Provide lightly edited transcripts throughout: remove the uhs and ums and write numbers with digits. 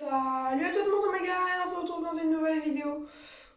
Salut à tous mon Omega et on se retrouve dans une nouvelle vidéo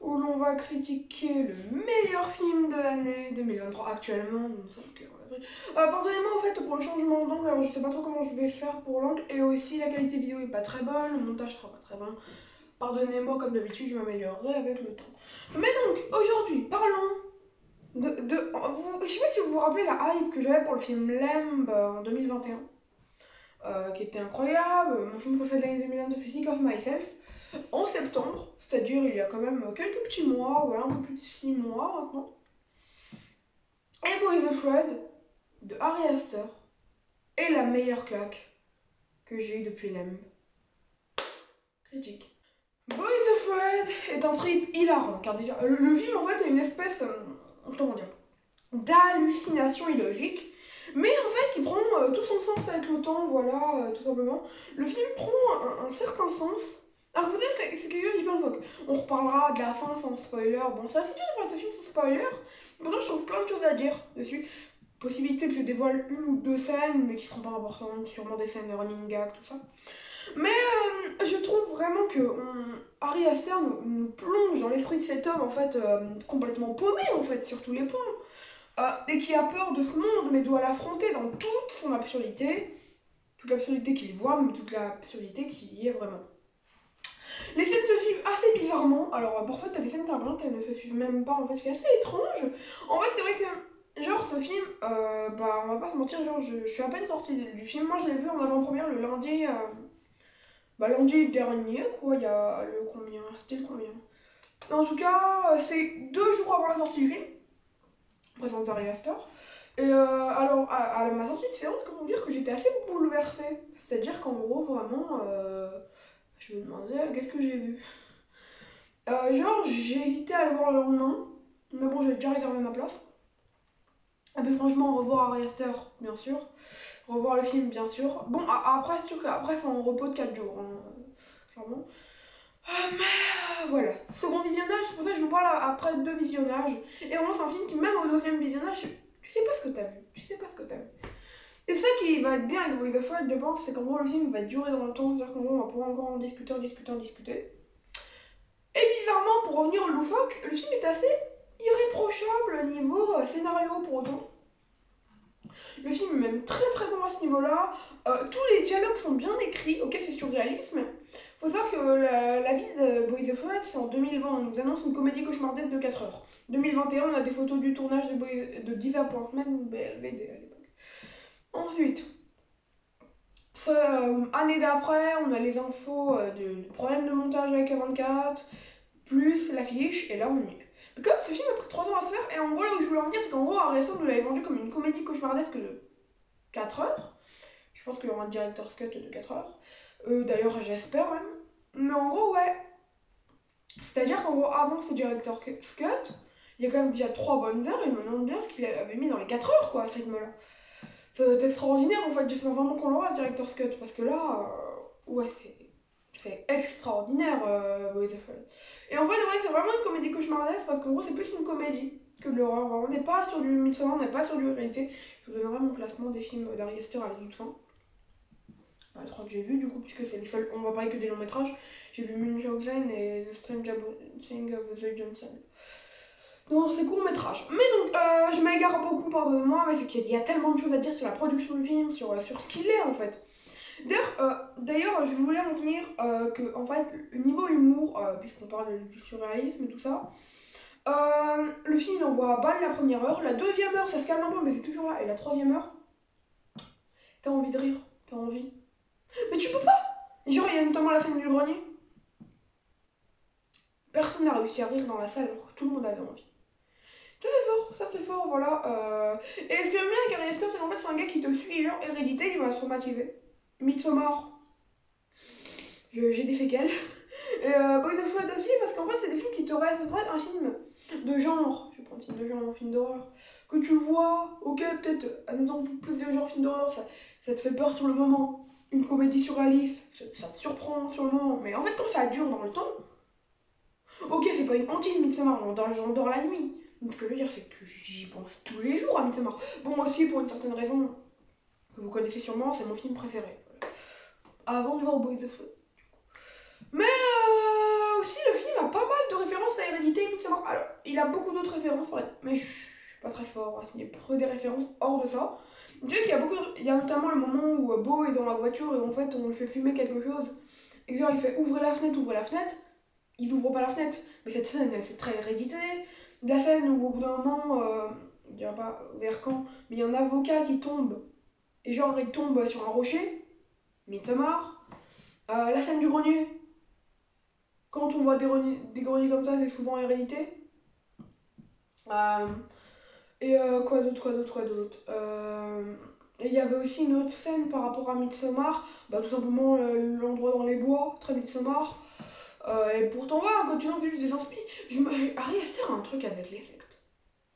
où l'on va critiquer le meilleur film de l'année 2023 actuellement. Nous sommes en avril. Pardonnez-moi au fait pour le changement d'angle, alors je sais pas trop comment je vais faire pour l'angle et aussi la qualité vidéo est pas très bonne, le montage sera pas très bon. Pardonnez-moi comme d'habitude, je m'améliorerai avec le temps. Mais donc aujourd'hui parlons je sais pas si vous vous rappelez la hype que j'avais pour le film Lamb en 2021. Qui était incroyable, mon film préféré de l'année 2022, Physique of Myself, en septembre, c'est-à-dire il y a quand même quelques petits mois, voilà, un peu plus de 6 mois maintenant. Et Boys Afraid de Harry Astor est la meilleure claque que j'ai eue depuis Lamb. Critique. Boys Afraid est un trip hilarant, car déjà, le film en fait est une espèce, comment dire, d'hallucination illogique, mais en fait qui prend tout son sens avec le temps, voilà, tout simplement. Le film prend un certain sens. Alors vous savez, c'est quelque chose d'hyper. On reparlera de la fin sans spoiler. Bon, c'est assez dur de parler de film sans spoiler. Pourtant, je trouve plein de choses à dire dessus. Possibilité que je dévoile une ou deux scènes, mais qui seront pas importantes, sûrement des scènes de running gag, tout ça. Mais je trouve vraiment que Harry Astor nous plonge dans l'esprit de cet homme, en fait, complètement paumé, en fait, sur tous les points. Et qui a peur de ce monde, mais doit l'affronter dans toute son absurdité. Toute l'absurdité qu'il voit, mais toute l'absurdité qui y est vraiment. Les scènes se suivent assez bizarrement. Alors, parfois, t'as des scènes blanches qui ne se suivent même pas. En fait, c'est assez étrange. En fait, c'est vrai que, genre, ce film, on va pas se mentir, genre, je suis à peine sortie du film. Moi, je l'ai vu en avant-première le lundi, lundi dernier, quoi. Il y a le combien? C'était le combien? En tout cas, c'est 2 jours avant la sortie du film, présenté Harry Astor. Et alors, à ma sortie de séance, comment dire que j'étais assez bouleversée. C'est-à-dire qu'en gros, vraiment, je me demandais qu'est-ce que j'ai vu. Genre, j'ai hésité à le voir le lendemain, mais bon, j'avais déjà réservé ma place. Et puis franchement, revoir Ari Aster, bien sûr. Revoir le film, bien sûr. Bon, après, c'est sûr qu'après, faut un repos de 4 jours, hein, clairement. Mais voilà. Second visionnage, c'est pour ça que je vous parle après 2 visionnages. Et vraiment, c'est un film qui, même au deuxième visionnage, tu sais pas ce que t'as vu. Tu sais pas ce que t'as vu. Et ça qui va être bien avec Boys of Fred, je pense, c'est qu'en gros, le film va durer dans le temps. C'est-à-dire qu'en gros, on va pouvoir encore en discuter. Et bizarrement, pour revenir au loufoque, le film est assez irréprochable niveau scénario pour autant. Le film est même très très bon à ce niveau-là. Tous les dialogues sont bien écrits, ok c'est surréalisme. Faut savoir que la vie de Boys of Fred, c'est en 2020, on nous annonce une comédie cauchemardesque de 4 heures. 2021, on a des photos du tournage de Disappointment BLVD à l'époque. Ensuite, année d'après, on a les infos du problème de montage avec A24, plus l'affiche, et là on y est. Mais comme ce film a pris 3 ans à se faire, et en gros là où je voulais en venir, c'est qu'en gros Harrison nous l'avait vendu comme une comédie cauchemardesque de 4 heures. Je pense qu'il y aura un director's cut de 4 heures. D'ailleurs j'espère même. Mais en gros ouais. C'est-à-dire qu'en gros avant ce director's cut, il y a quand même déjà 3 bonnes heures, et je me demande bien ce qu'il avait mis dans les 4 heures quoi à ce rythme-là. Ça doit être extraordinaire en fait, j'espère vraiment qu'on l'aura director's cut, parce que là, ouais c'est extraordinaire, Boys of Fred. Et en fait, ouais, c'est vraiment une comédie cauchemardesque parce qu'en gros, c'est plus une comédie que de l'horreur. On n'est pas sur du Midsommar, on n'est pas sur du réalité. Je vous donnerai mon classement des films d'Ari Aster à la toute fin. Enfin, les 3 que j'ai vus, du coup, puisque c'est les seuls. On va parler que des longs métrages. J'ai vu Munchausen et The Strange Thing of the Johnson. Non, c'est court métrage. Mais donc, je m'égare beaucoup, pardonnez-moi, mais c'est qu'il y a tellement de choses à dire sur la production du film, sur ce qu'il est en fait. D'ailleurs, je voulais en venir que, en fait, niveau humour, puisqu'on parle du surréalisme et tout ça, le film il envoie à balle la première heure, la deuxième heure ça se calme un peu, mais c'est toujours là, et la troisième heure, t'as envie de rire, t'as envie. Mais tu peux pas. Genre, il y a notamment la scène du grenier. Personne n'a réussi à rire dans la salle alors que tout le monde avait envie. Ça c'est fort, voilà. Et ce que j'aime bien avec Ari Aster, c'est qu'en fait, c'est un gars qui te suit, genre, hérédité, il va se traumatiser. Midsommar, j'ai des séquelles. Et Boys of Fred aussi, parce qu'en fait, c'est des films qui te restent. Ça doit être un film de genre, je vais prendre un film de genre, un film d'horreur, que tu vois, ok, peut-être, admettons plus de genre film d'horreur, ça te fait peur sur le moment. Une comédie surréaliste, ça te surprend sur le moment. Mais en fait, quand ça dure dans le temps, ok, c'est pas une hantise Midsommar, j'endors la nuit. Donc ce que je veux dire, c'est que j'y pense tous les jours à Midsommar. Bon, moi aussi, pour une certaine raison que vous connaissez sûrement, c'est mon film préféré. Voilà. Avant de voir Boys of Fred. il a beaucoup d'autres références, mais je suis pas très fort à ce niveau, des références hors de ça. Tu sais qu'il y a il y a notamment le moment où Beau est dans la voiture et en fait on lui fait fumer quelque chose. Et genre il fait ouvrez la fenêtre. Il ouvre pas la fenêtre. Mais cette scène elle fait très hérédité. La scène où au bout d'un moment, je dirais pas vers quand, mais il y a un avocat qui tombe. Et genre il tombe sur un rocher. Midsommar. La scène du grenier. Quand on voit des greniers comme ça, c'est souvent hérédité. Euh, quoi d'autre Et il y avait aussi une autre scène par rapport à Midsommar, bah, tout simplement l'endroit dans les bois, très Midsommar. Et pourtant, voilà, quand tu lances juste des inspi, Ari Aster a un truc avec les sectes.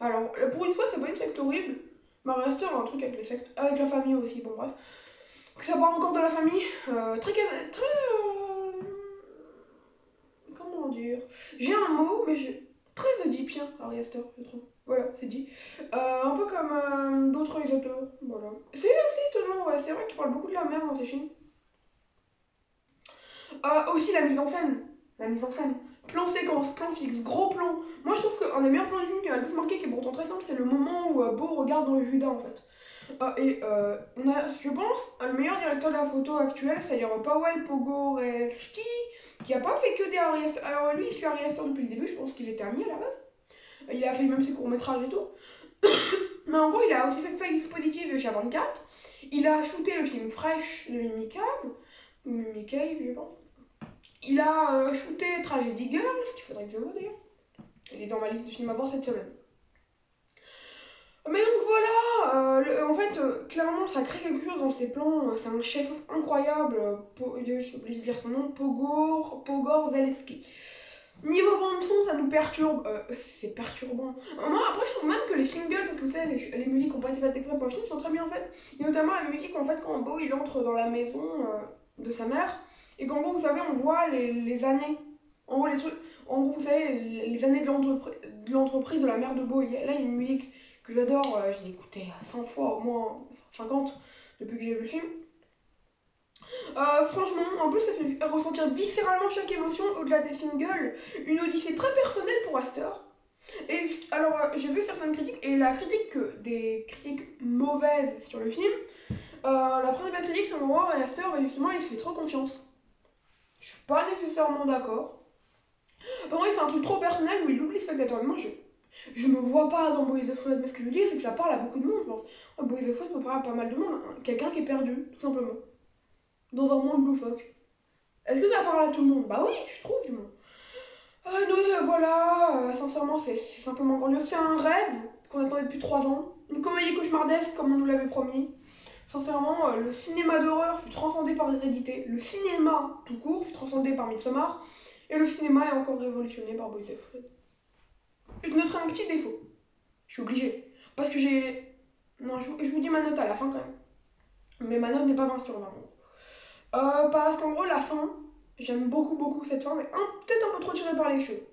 Alors, pour une fois, c'est pas une secte horrible, mais Ari Aster a un truc avec les sectes, avec la famille aussi, bon bref. Ça parle encore de la famille, comment dire. J'ai un mot, mais très oedipien, Ari Aster, je trouve. Voilà, c'est dit. Un peu comme d'autres réalisateurs, voilà. C'est assez étonnant, ouais, c'est vrai qu'il parle beaucoup de la merde dans ses films. Aussi la mise en scène. La mise en scène. Plan séquence, plan fixe, gros plan. Moi je trouve qu'un des meilleurs plans du film qui m'a le plus marqué, qui est pourtant très simple, c'est le moment où Beau regarde dans le Judas en fait. On a, je pense, le meilleur directeur de la photo actuel, c'est-à-dire Paweł Pogorzelski, qui a pas fait que des Ari Aster. Alors lui, il suit Ari Aster depuis le début, je pense qu'ils étaient amis à la base. Il a fait même ses courts-métrages et tout. Mais en gros, il a aussi fait Face Positive de Chat24. Il a shooté le film Fresh de Mimi Cave, je pense. Il a shooté Tragedy Girls, qu'il faudrait que je vois d'ailleurs. Il est dans ma liste de films à voir cette semaine. Mais donc voilà, en fait, clairement, ça crée quelque chose dans ses plans. C'est un chef incroyable. J'ai oublié de dire son nom, Pogorzelski. Niveau bande son, ça nous perturbe. C'est perturbant. Moi, après, je trouve même que les singles, parce que vous savez, les musiques ont pas été faites exprès pour le film, sont très bien faites. Il y a notamment la musique, en fait, quand Beau il entre dans la maison de sa mère, et qu'en gros, vous savez, on voit les années. En gros, les trucs. En gros, vous savez, les années de l'entreprise de la mère de Beau. Là, il y a une musique que j'adore. Je l'ai écoutée 100 fois, au moins 50, depuis que j'ai vu le film. Franchement, en plus, ça fait ressentir viscéralement chaque émotion au-delà des singles. Une odyssée très personnelle pour Astor. Et alors, j'ai vu certaines critiques, et la critique, des critiques mauvaises sur le film, la principale critique, c'est moi, et Astor, bah, justement, il se fait trop confiance. Je suis pas nécessairement d'accord. Pour moi, il fait un truc trop personnel où il oublie le spectateur. Moi, je me vois pas dans Boys of Flood, mais ce que je veux dire, c'est que ça parle à beaucoup de monde, je pense. Boys of Flood peut parler à pas mal de monde. Quelqu'un qui est perdu, tout simplement. Dans un monde loufoque. Est-ce que ça parle à tout le monde? Bah oui, je trouve du monde. Non, voilà, sincèrement, c'est simplement grandiose. C'est un rêve qu'on attendait depuis 3 ans. Une comédie cauchemardesque comme on nous l'avait promis. Sincèrement, le cinéma d'horreur fut transcendé par l'hérédité. Le cinéma, tout court, fut transcendé par Midsommar. Et le cinéma est encore révolutionné par Boys of Flood. Je noterai un petit défaut. Je suis obligée. Parce que j'ai... Non, je vous dis ma note à la fin quand même. Mais ma note n'est pas 20 sur 20. Parce qu'en gros, la fin, j'aime beaucoup cette fin, mais peut-être un peu trop tirée par les cheveux.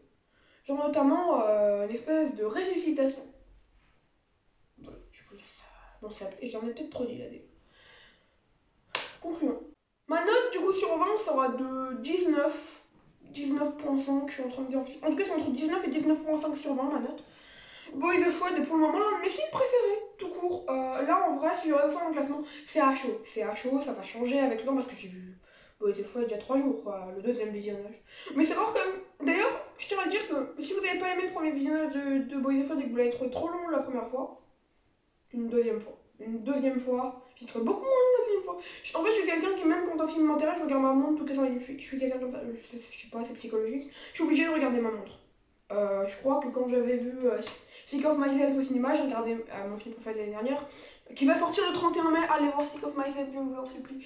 Genre notamment une espèce de ressuscitation. Je vous laisse. Bon, j'en ai peut-être trop dit là. Concluons. Ma note du coup sur 20 sera de 19. 19.5, je suis en train de dire. En tout cas, c'est entre 19 et 19.5 sur 20 ma note. Boys of Flood est pour le moment l'un de mes films préférés, tout court. Là, en vrai, si j'aurais faire un classement, c'est à chaud. C'est à chaud, ça va changer avec le temps parce que j'ai vu Boys of Flood il y a 3 jours, quoi, le deuxième visionnage. Mais c'est rare quand même. D'ailleurs, je tiens à dire que si vous n'avez pas aimé le premier visionnage de Boys of Flood et que vous l'avez trouvé trop long la première fois, une deuxième fois, j'y serais beaucoup moins long la deuxième fois. En fait, je suis quelqu'un qui, même quand un film m'intéresse, je regarde ma montre toutes les 5 minutes. Je suis quelqu'un comme ça, je sais pas, c'est psychologique. Je suis obligée de regarder ma montre. Je crois que quand j'avais vu Sick of Myself au cinéma, j'ai regardé mon film préféré de l'année dernière, qui va sortir le 31 mai. Allez voir Sick of Myself, je vous en supplie.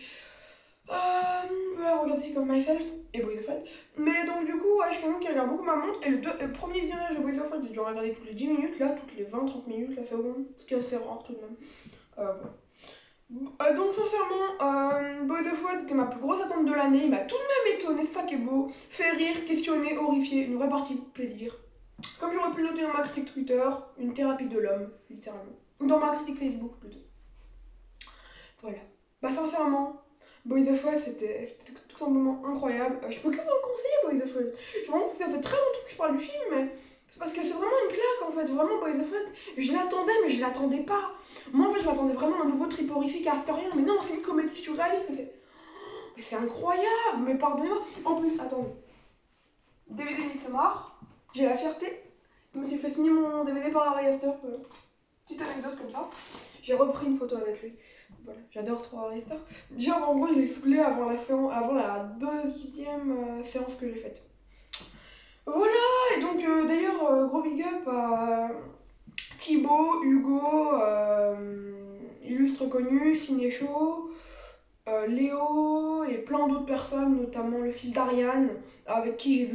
Voilà, regardez Sick of Myself et Boys of Flood. Mais donc, du coup, ouais, je suis quelqu'un qui regarde beaucoup ma montre. Et le premier visionnage de Boys of Flood, j'ai dû regarder toutes les 10 minutes, là, toutes les 20-30 minutes, la seconde, ce qui est assez rare tout de même. Voilà. Donc sincèrement, Boys of Flood était ma plus grosse attente de l'année. Il m'a tout de même étonné, c'est ça qui est beau. Fait rire, questionner, horrifier, une vraie partie de plaisir. Comme j'aurais pu le noter dans ma critique Twitter, une thérapie de l'homme, littéralement. Ou dans ma critique Facebook plutôt. Voilà. Bah sincèrement, Boys of Flood c'était tout simplement incroyable. Je peux que vous le conseiller, Boys of Flood. Je me rends compte que ça fait très longtemps que je parle du film, mais C'est parce que c'est vraiment une claque en fait, vraiment Boys of Fred. Je l'attendais, mais je l'attendais pas. Moi en fait, je m'attendais vraiment à un nouveau triporifique astorien, mais non, c'est une comédie surréaliste. Mais c'est incroyable, mais pardonnez-moi. En plus, attendez. DVD Midsommar, j'ai la fierté. Je me suis fait signer mon DVD par Harry Astor. Petite anecdote comme ça. J'ai repris une photo avec lui. Voilà, j'adore trop Harry Astor. Genre, en gros, je l'ai saoulé avant la deuxième séance que j'ai faite. Voilà, et donc d'ailleurs, gros big up à Thibaut, Hugo, illustre connu, Cinécho, Léo et plein d'autres personnes, notamment le fils d'Ariane, avec qui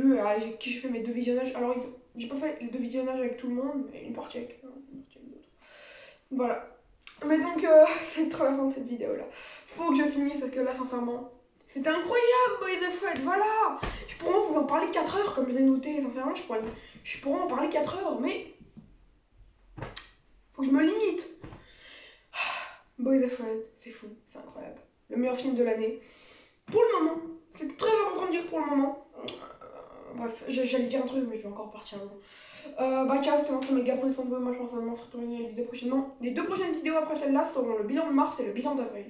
j'ai fait mes 2 visionnages. Alors, j'ai pas fait les 2 visionnages avec tout le monde, mais une partie avec d'autres. Voilà. Mais donc, c'est trop la fin de cette vidéo là. Faut que je finisse parce que là, sincèrement, c'était incroyable, Boys of Fred, voilà. Je pourrais vous en parler 4 heures comme je l'ai noté, sincèrement, je pourrais en parler 4 heures, mais faut que je me limite. Boys of Fred, c'est fou, c'est incroyable. Le meilleur film de l'année. Pour le moment, c'est très important de dire pour le moment. Bref, j'allais dire un truc, mais je vais encore partir loin. Bah, c'était un méga, prenez soin de vous. Moi, je pense que ça va se retourner les vidéos prochainement. Les 2 prochaines vidéos après celle-là seront le bilan de mars et le bilan d'avril.